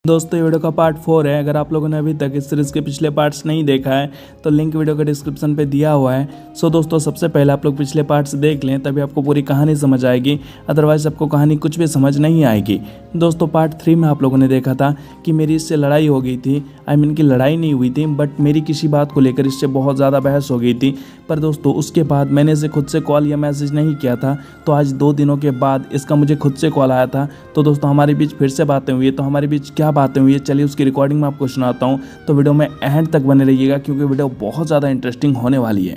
दोस्तों ये वीडियो का पार्ट 4 है। अगर आप लोगों ने अभी तक इस सीरीज़ के पिछले पार्ट्स नहीं देखा है तो लिंक वीडियो के डिस्क्रिप्शन पे दिया हुआ है। सो दोस्तों सबसे पहले आप लोग पिछले पार्ट्स देख लें, तभी आपको पूरी कहानी समझ आएगी, अदरवाइज आपको कहानी कुछ भी समझ नहीं आएगी। दोस्तों पार्ट 3 में आप लोगों ने देखा था कि मेरी इससे लड़ाई हो गई थी। कि लड़ाई नहीं हुई थी, बट मेरी किसी बात को लेकर इससे बहुत ज़्यादा बहस हो गई थी। पर दोस्तों उसके बाद मैंने इसे खुद से कॉल या मैसेज नहीं किया था, तो आज 2 दिनों के बाद इसका मुझे खुद से कॉल आया था। तो दोस्तों हमारे बीच फिर से बातें हुई है। तो हमारे बीच क्या बातें हुई है, चलिए उसकी रिकॉर्डिंग मैं आपको सुनाता हूँ। तो वीडियो में एंड तक बने रहिएगा क्योंकि वीडियो बहुत ज़्यादा इंटरेस्टिंग होने वाली है।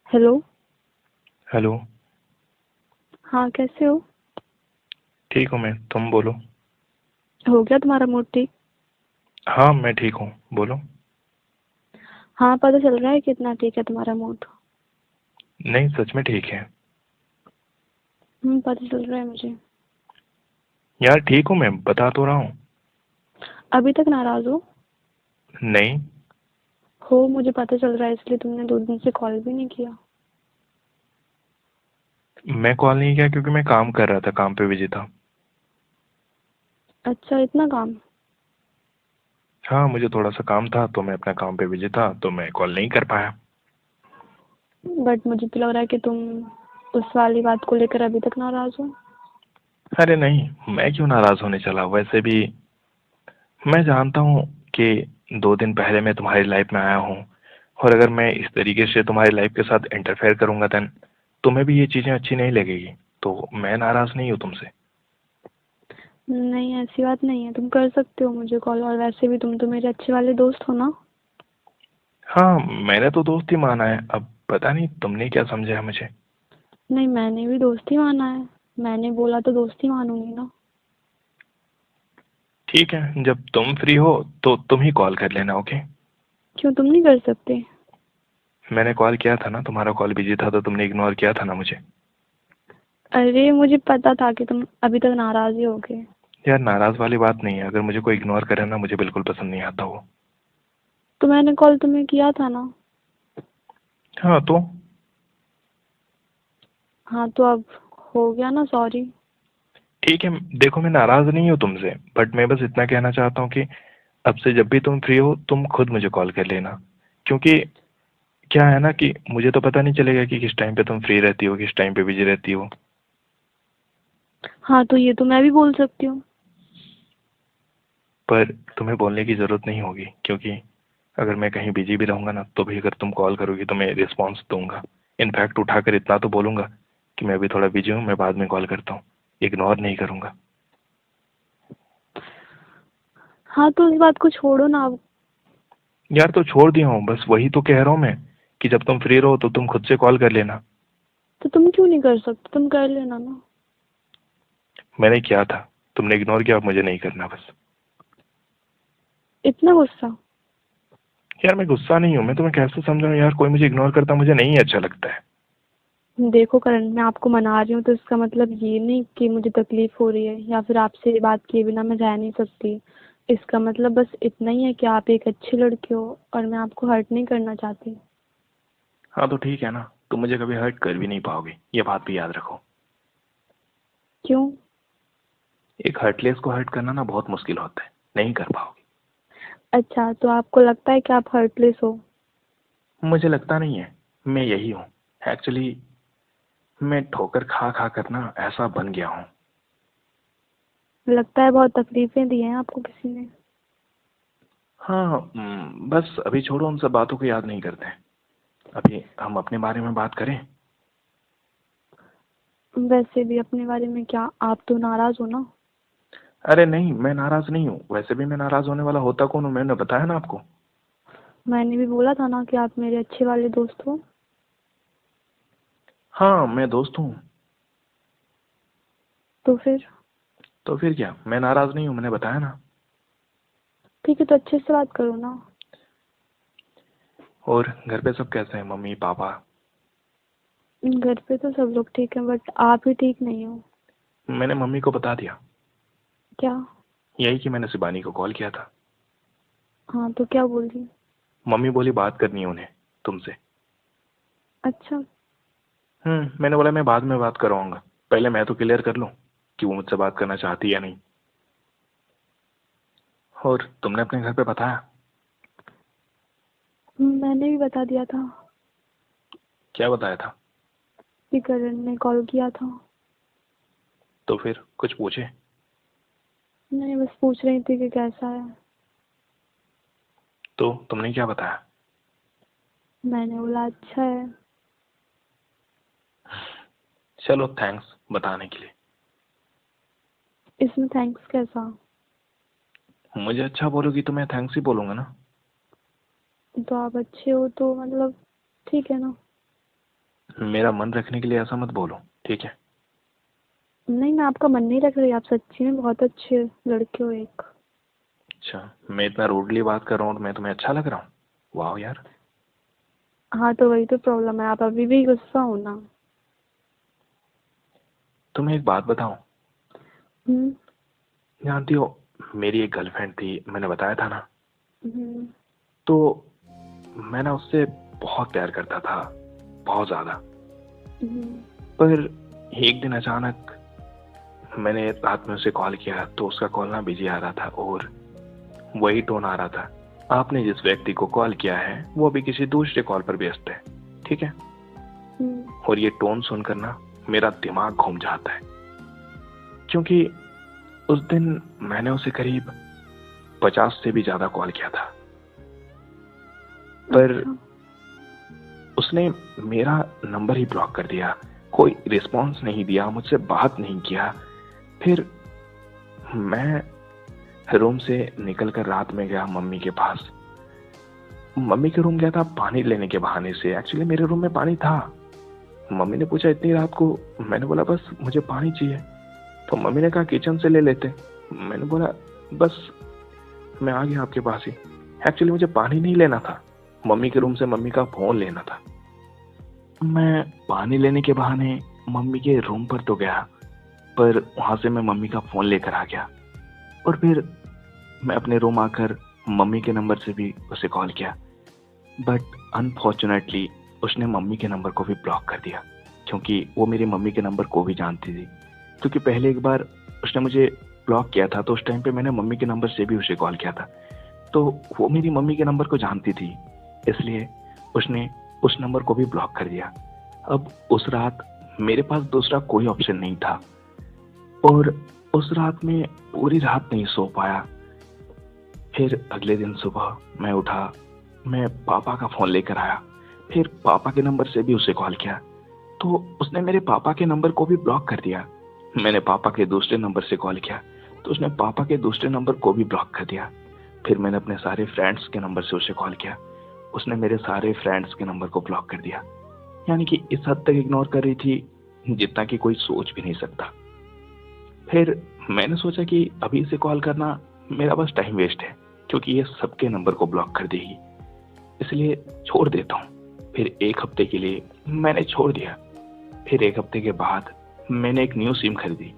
हेलो। हेलो। हाँ, कैसे हो? ठीक हूँ मैं, तुम बोलो। हो गया तुम्हारा मूड ठीक? हाँ मैं ठीक हूँ, बोलो। हाँ, पता चल रहा है कितना ठीक है तुम्हारा मूड। नहीं सच में ठीक है। पता चल रहा है मुझे। यार ठीक हूँ मैं, बता तो रहा हूँ। अभी तक नाराज हो? नहीं। हो, मुझे पता चल रहा है, इसलिए तुमने 2 दिन से कॉल भी नहीं किया। मैं कॉल नहीं किया क्योंकि मैं काम कर रहा था, काम पे बिजी था। अच्छा, इतना काम? हाँ मुझे थोड़ा सा काम था तो मैं अपना काम पे बिजी था, तो मैं कॉल नहीं कर पाया। बट मुझे तो लग रहा है कि तुम उस वाली बात को लेकर अभी तक नाराज हो। अरे नहीं, मैं क्यों नाराज होने चला। वैसे भी मैं जानता हूँ कि 2 दिन पहले मैं तुम्हारी लाइफ में आया हूँ, और अगर मैं इस तरीके से तुम्हारी लाइफ के साथ इंटरफेयर करूंगा देन तुम्हें भी ये चीज़ें अच्छी नहीं लगेगी। तो मैं नाराज नहीं हूँ तुमसे। नहीं, ऐसी बात नहीं है, तुम कर सकते हो मुझे कॉल। और वैसे भी तुम तो मेरे अच्छे वाले दोस्त हो ना। हाँ मैंने तो दोस्त ही माना है, अब पता नहीं तुमने क्या समझा है मुझे। नहीं, मैंने भी दोस्त ही माना है। मैंने बोला तो दोस्त ही मानूंगी ना। ठीक है, जब तुम फ्री हो तो तुम ही कॉल कर लेना, ओके। क्यों, तुम नहीं कर सकते? मैंने कॉल किया था ना, तुम्हारा कॉल बिजी था तो तुमने इग्नोर किया था ना मुझे। अरे, मुझे पता था कि तुम अभी तक नाराज ही होगे। यार नाराज वाली बात नहीं है, अगर मुझे कोई इग्नोर करे ना मुझे बिल्कुल पसंद नहीं आता वो। तो मैंने कॉल तुम्हें किया था ना। हाँ तो हाँ, तो अब हो गया ना, सॉरी। ठीक है, देखो मैं नाराज नहीं हूँ तुमसे, बट मैं बस इतना कहना चाहता हूँ कि अब से जब भी तुम फ्री हो तुम खुद मुझे कॉल कर लेना। क्योंकि क्या है ना कि मुझे तो पता नहीं चलेगा कि किस टाइम पे तुम फ्री रहती हो, किस टाइम पे बिजी रहती हो। हाँ, तो ये तो मैं भी बोल सकती हूँ। पर तुम्हें बोलने की ज़रूरत नहीं होगी, क्योंकि अगर मैं कहीं बिजी भी रहूंगा ना तो भी अगर तुम कॉल करोगी तो मैं रिस्पॉन्स दूंगा। इनफैक्ट उठाकर इतना तो बोलूंगा कि मैं अभी थोड़ा बिजी हूँ, मैं बाद में कॉल करता हूँ। इग्नोर नहीं करूंगा। हाँ, तो इस बात को छोड़ो ना अब। यार तो छोड़ दिया हूँ, बस वही तो कह रहा हूँ मैं कि जब तुम फ्री रहो तो तुम खुद से कॉल कर लेना। तो तुम क्यों नहीं कर सकते? तुम कर लेना ना। मैंने किया था, तुमने इग्नोर किया, अब मुझे नहीं करना बस। इतना गुस्सा? यार मैं गुस्सा नहीं हूँ, मैं तुम्हें कैसे समझाऊं यार, कोई मुझे इग्नोर करता मुझे नहीं अच्छा लगता है। देखो करण, मैं आपको मना रही हूँ तो इसका मतलब ये नहीं कि मुझे तकलीफ हो रही है या फिर आपसे बात किए बिना मैं रह नहीं सकती। इसका मतलब बस इतना ही है कि आप एक अच्छी लड़की हो और मैं आपको हर्ट नहीं करना चाहती। हाँ तो ठीक है ना, तुम मुझे कभी हर्ट कर भी नहीं पाओगे, ये बात भी याद रखो। क्यों? एक हर्टलेस को हर्ट करना ना बहुत मुश्किल होता है, नहीं कर पाओगे। अच्छा, तो आपको लगता है कि आप हर्टलेस हो? मुझे लगता नहीं है, मैं यही हूँ एक्चुअली। मैं ठोकर खा खा कर ना ऐसा बन गया हूँ। लगता है बहुत तकलीफें दी हैं आपको किसी ने। हाँ बस अभी छोड़ो, उन सब बातों को याद नहीं करते हैं। अभी हम अपने बारे में बात करें। वैसे भी अपने बारे में क्या, आप तो नाराज हो ना। अरे नहीं, मैं नाराज नहीं हूँ, वैसे भी मैं नाराज होने वाला होता कौन हूँ, मैंने बताया ना आपको। मैंने भी बोला था ना कि आप मेरे अच्छे वाले दोस्त हो। हाँ मैं दोस्त हूँ। तो फिर? तो फिर क्या, मैं नाराज नहीं हूँ, मैंने बताया ना। ठीक है, तो अच्छे से बात करो ना। और घर पे सब कैसे हैं, मम्मी पापा? घर पे तो सब लोग ठीक है, बट आप ही ठीक नहीं हो। मैंने मम्मी को बता दिया, क्या? यही कि मैंने शिबानी को कॉल किया था। हाँ, तो क्या बोल रही? मम्मी बोली बात करनी है उन्हें तुमसे। अच्छा। मैंने बोला मैं बाद में बात करवाऊंगा, पहले मैं तो क्लियर कर लूं कि वो मुझसे बात करना चाहती है या नहीं। और तुमने अपने घर पे बताया? मैंने भी बता दिया था क्या बताया था? कि करण ने कॉल किया था। तो फिर कुछ पूछे? नहीं, बस पूछ रही थी कि कैसा है। तो तुमने क्या बताया? मैंने बोला अच्छा है। चलो, थैंक्स बताने के लिए। इसमें थैंक्स कैसा? मुझे अच्छा बोलोगी तो मैं थैंक्स ही बोलूंगा ना। तो आप अच्छे हो तो मतलब ठीक है ना। मेरा मन रखने के लिए ऐसा मत बोलो, ठीक है? नहीं, मैं आपका मन नहीं रख रही। आप सच्ची में बहुत अच्छे लड़के हो एक। अच्छा, मैं इतना रूडली बात कर रहा हूँ तो मैं तुम्हें अच्छा लग रहा हूँ? वाह यार। हाँ, तो वही तो प्रॉब्लम है, आप अभी भी गुस्सा हो ना। तुम्हें एक बात बताऊं? हम्म। जानती हो, मेरी एक गर्लफ्रेंड थी, मैंने बताया था ना। हम्म। तो मैं ना उससे बहुत प्यार करता था, बहुत ज्यादा। हम्म। पर एक दिन अचानक मैंने रात में उसे कॉल किया तो उसका कॉल ना बिजी आ रहा था और वही टोन आ रहा था, आपने जिस व्यक्ति को कॉल किया है वो अभी किसी दूसरे कॉल पर व्यस्त है, ठीक है? हम्म। और ये टोन सुनकर ना मेरा दिमाग घूम जाता है, क्योंकि उस दिन मैंने उसे करीब 50 से भी ज्यादा कॉल किया था, पर अच्छा। उसने मेरा नंबर ही ब्लॉक कर दिया, कोई रिस्पॉन्स नहीं दिया, मुझसे बात नहीं किया। फिर मैं रूम से निकलकर रात में गया मम्मी के पास। मम्मी के रूम गया था पानी लेने के बहाने से, एक्चुअली मेरे रूम में पानी था। मम्मी ने पूछा इतनी रात को, मैंने बोला बस मुझे पानी चाहिए। तो मम्मी ने कहा किचन से ले लेते। मैंने बोला बस मैं आ गया आपके पास ही। एक्चुअली मुझे पानी नहीं लेना था, मम्मी के रूम से मम्मी का फोन लेना था। मैं पानी लेने के बहाने मम्मी के रूम पर तो गया, पर वहां से मैं मम्मी का फोन लेकर आ गया और फिर मैं अपने रूम आकर मम्मी के नंबर से भी उसे कॉल किया, बट अनफॉर्चुनेटली उसने मम्मी के नंबर को भी ब्लॉक कर दिया, क्योंकि वो मेरी मम्मी के नंबर को भी जानती थी। क्योंकि पहले एक बार उसने मुझे ब्लॉक किया था तो उस टाइम पे मैंने मम्मी के नंबर से भी उसे कॉल किया था, तो वो मेरी मम्मी के नंबर को जानती थी, इसलिए उसने उस नंबर को भी ब्लॉक कर दिया। अब उस रात मेरे पास दूसरा कोई ऑप्शन नहीं था और उस रात में पूरी रात नहीं सो पाया। फिर अगले दिन सुबह मैं उठा, मैं पापा का फोन लेकर आया, फिर पापा के नंबर से भी उसे कॉल किया तो उसने मेरे पापा के नंबर को भी ब्लॉक कर दिया। मैंने पापा के दूसरे नंबर से कॉल किया तो उसने पापा के दूसरे नंबर को भी ब्लॉक कर दिया। फिर मैंने अपने सारे फ्रेंड्स के नंबर से उसे कॉल किया, उसने मेरे सारे फ्रेंड्स के नंबर को ब्लॉक कर दिया। यानी कि इस हद तक इग्नोर कर रही थी जितना कि कोई सोच भी नहीं सकता। फिर मैंने सोचा कि अभी इसे कॉल करना मेरा बस टाइम वेस्ट है, क्योंकि ये सबके नंबर को ब्लॉक कर देगी, इसलिए छोड़ देता हूँ। फिर एक हफ्ते के लिए मैंने छोड़ दिया। फिर एक हफ्ते के बाद मैंने एक न्यू सिम खरीदी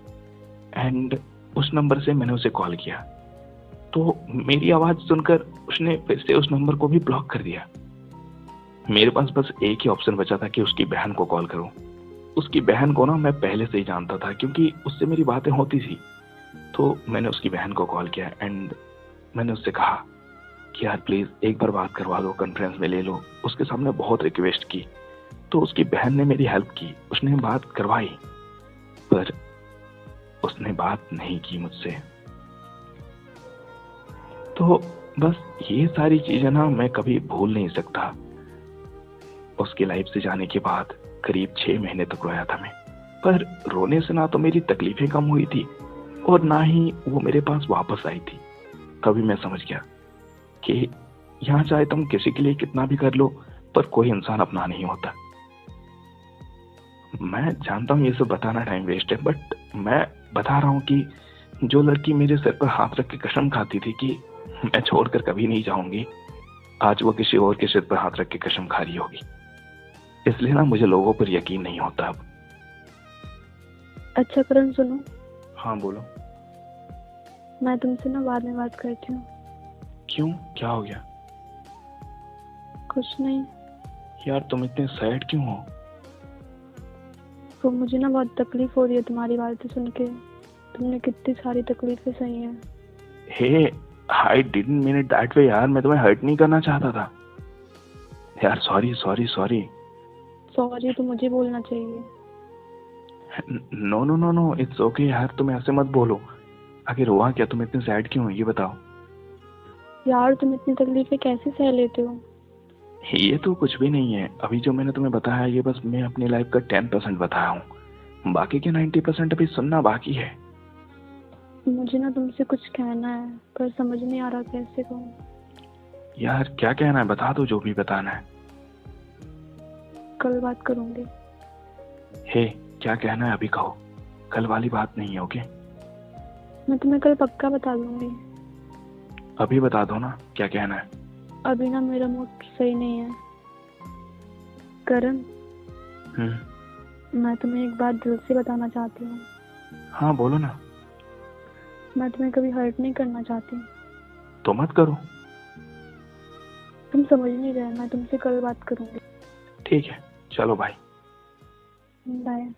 एंड उस नंबर से मैंने उसे कॉल किया तो मेरी आवाज सुनकर उसने फिर से उस नंबर को भी ब्लॉक कर दिया। मेरे पास बस एक ही ऑप्शन बचा था कि उसकी बहन को कॉल करूं। उसकी बहन को ना मैं पहले से ही जानता था, क्योंकि उससे मेरी बातें होती थी। तो मैंने उसकी बहन को कॉल किया एंड मैंने उससे कहा कि यार प्लीज एक बार बात करवा दो, कॉन्फ्रेंस में ले लो। उसके सामने बहुत रिक्वेस्ट की तो उसकी बहन ने मेरी हेल्प की, उसने बात करवाई, पर उसने बात नहीं की मुझसे। तो बस ये सारी चीजें ना मैं कभी भूल नहीं सकता। उसकी लाइफ से जाने के बाद करीब 6 महीने तक रोया था मैं, पर रोने से ना तो मेरी तकलीफें कम हुई थी और ना ही वो मेरे पास वापस आई थी। तभी मैं समझ गया कि यहाँ चाहे तुम किसी के लिए कितना भी कर लो, पर कोई इंसान अपना नहीं होता। मैं जानता हूँ ये सब बताना टाइम वेस्ट है, बट मैं बता रहा हूँ कि जो लड़की मेरे सिर पर हाथ रख के कसम खाती थी कि मैं छोड़कर कभी नहीं जाऊंगी, आज वो किसी और के सिर पर हाथ रख के कसम खा रही होगी। इसलिए ना मुझे लोगों पर यकीन नहीं होता अब। अच्छा करण सुनो, हाँ बोलो। मैं तुमसे ना बाद में बात करती हूँ। क्यों, क्या हो गया? कुछ नहीं। यार तुम इतने सैड क्यों हो? तो मुझे ना बहुत तकलीफ हो रही है तुम्हारी बातें सुन के। तुमने कितनी सारी तकलीफें सही हैं। Hey, I didn't mean it that way यार, मैं तुम्हें हर्ट नहीं करना चाहता था यार। Sorry sorry sorry. सॉरी तो मुझे बोलना चाहिए। No no no no, it's okay यार, तुम ऐसे मत बोलो। आखिर हुआ क्या, तुम इतने सैड क्यों हो ये बताओ। यार तुम इतनी तकलीफें कैसे सह लेते हो? ये तो कुछ भी नहीं है, अभी जो मैंने तुम्हें बताया ये बस मैं अपनी लाइफ का 10% बताया हूँ, बाकी के 90% अभी सुनना बाकी है। मुझे ना तुमसे कुछ कहना है पर समझ नहीं आ रहा कैसे कहूँ। यार क्या कहना है, बता दो जो भी बताना है। कल बात करूंगी। हे क्या कहना है अभी कहो, कल वाली बात नहीं है। ओके मैं तुम्हें कल पक्का बता दूंगी। अभी बता दो ना क्या कहना है। अभी ना मेरा मूड सही नहीं है। करण, मैं तुम्हें एक बात दिल से बताना चाहती हूँ। हाँ बोलो ना। मैं तुम्हें कभी हर्ट नहीं करना चाहती। तो मत करो। तुम समझ नहीं रहे, मैं तुमसे कल बात करूंगी। ठीक है चलो बाय। बाय।